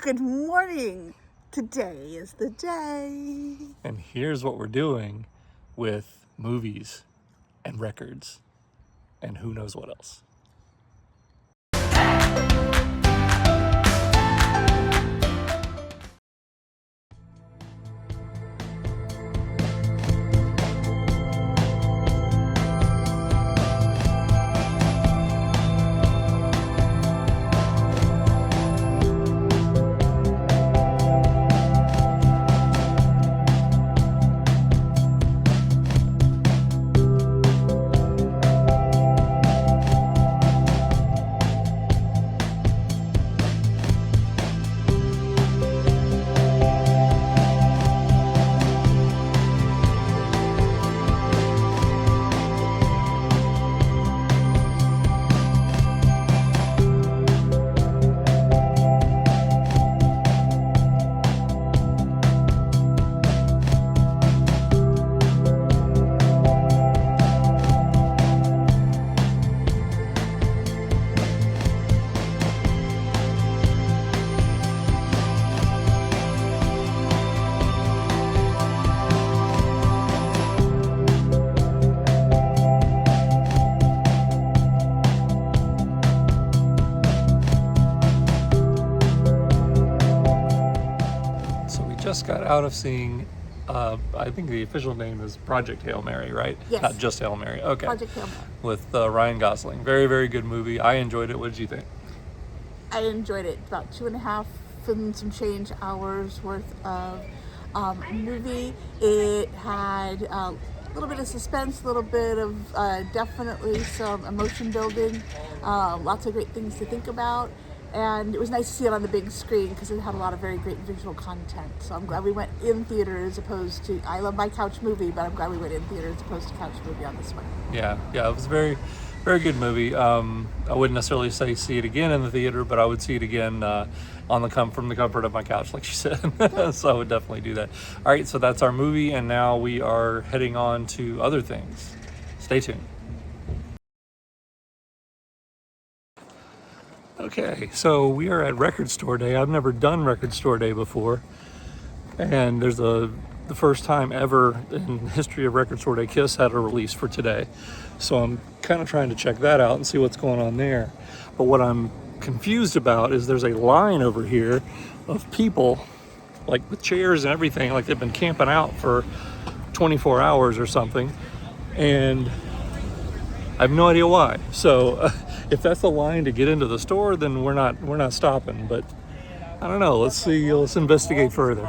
Good morning. Today is the day. And here's what we're doing with movies and records and who knows what else. Just got out of seeing, I think the official name is Project Hail Mary, right? Yes. Not just Hail Mary. Okay. Project Hail Mary. With Ryan Gosling. Very, very good movie. I enjoyed it. What did you think? I enjoyed it. About 2.5 and some change hours worth of movie. It had a little bit of suspense, a little bit of definitely some emotion building, lots of great things to think about. And it was nice to see it on the big screen because it had a lot of very great visual content. So I'm glad we went in theater as opposed to, I love my couch movie, but I'm glad we went in theater as opposed to couch movie on this one. Yeah, it was a very, very good movie. I wouldn't necessarily say see it again in the theater, but I would see it again from the comfort of my couch, like she said. So I would definitely do that. All right, so that's our movie, and now we are heading on to other things. Stay tuned. Okay, so we are at Record Store Day. I've never done Record Store Day before, and there's the first time ever in the history of Record Store Day Kiss had a release for today. So I'm kind of trying to check that out and see what's going on there. But what I'm confused about is there's a line over here of people, like with chairs and everything, like they've been camping out for 24 hours or something, and I have no idea why. So if that's the line to get into the store, then we're not stopping. But I don't know. Let's see. Let's investigate further.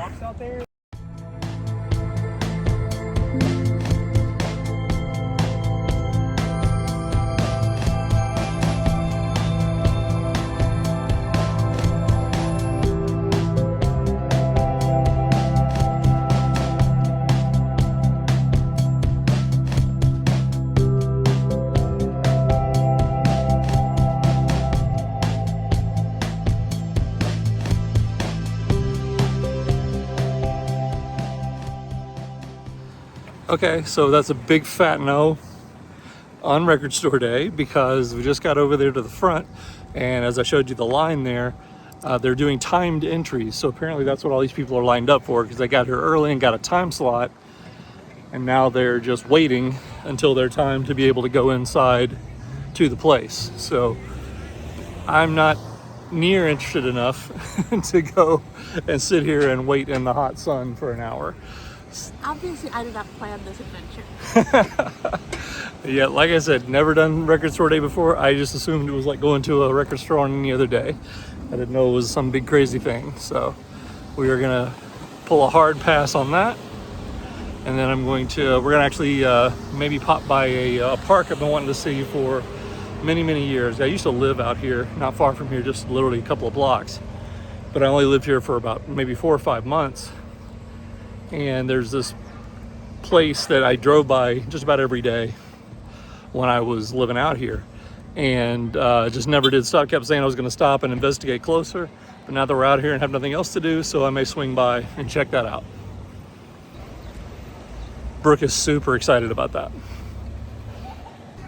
Okay, so that's a big fat no on Record Store Day because we just got over there to the front, and as I showed you the line there, they're doing timed entries. So apparently that's what all these people are lined up for because they got here early and got a time slot, and now they're just waiting until their time to be able to go inside to the place. So I'm not near interested enough to go and sit here and wait in the hot sun for an hour. Obviously, I did not plan this adventure. Yeah, like I said, never done Record Store Day before. I just assumed it was like going to a record store on any other day. I didn't know it was some big crazy thing. So we are gonna pull a hard pass on that. And then we're gonna actually maybe pop by a park I've been wanting to see for many, many years. I used to live out here, not far from here, just literally a couple of blocks. But I only lived here for about maybe 4 or 5 months. And there's this place that I drove by just about every day when I was living out here, and just never did stop. Kept saying I was going to stop and investigate closer, but now that we're out here and have nothing else to do, so I may swing by and check that out. Brooke is super excited about that.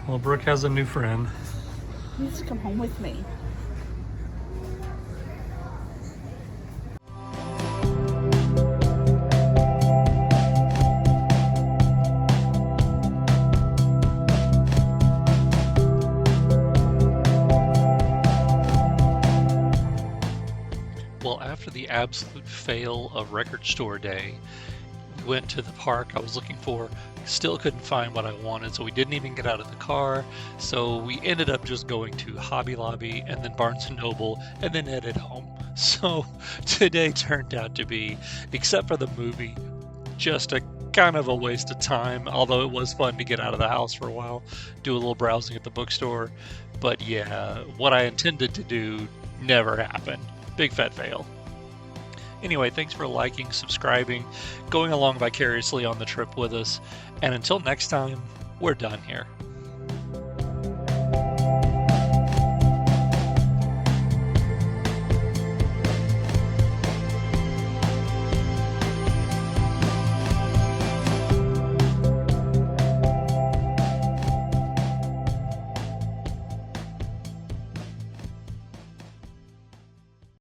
Well, Brooke has a new friend. He needs to come home with me. Well, after the absolute fail of Record Store Day, we went to the park I was looking for, still couldn't find what I wanted, so we didn't even get out of the car. So we ended up just going to Hobby Lobby and then Barnes & Noble and then headed home. So today turned out to be, except for the movie, just a kind of a waste of time, although it was fun to get out of the house for a while, do a little browsing at the bookstore. But yeah, what I intended to do never happened. Big fat fail. Anyway, thanks for liking, subscribing, going along vicariously on the trip with us, and until next time, we're done here.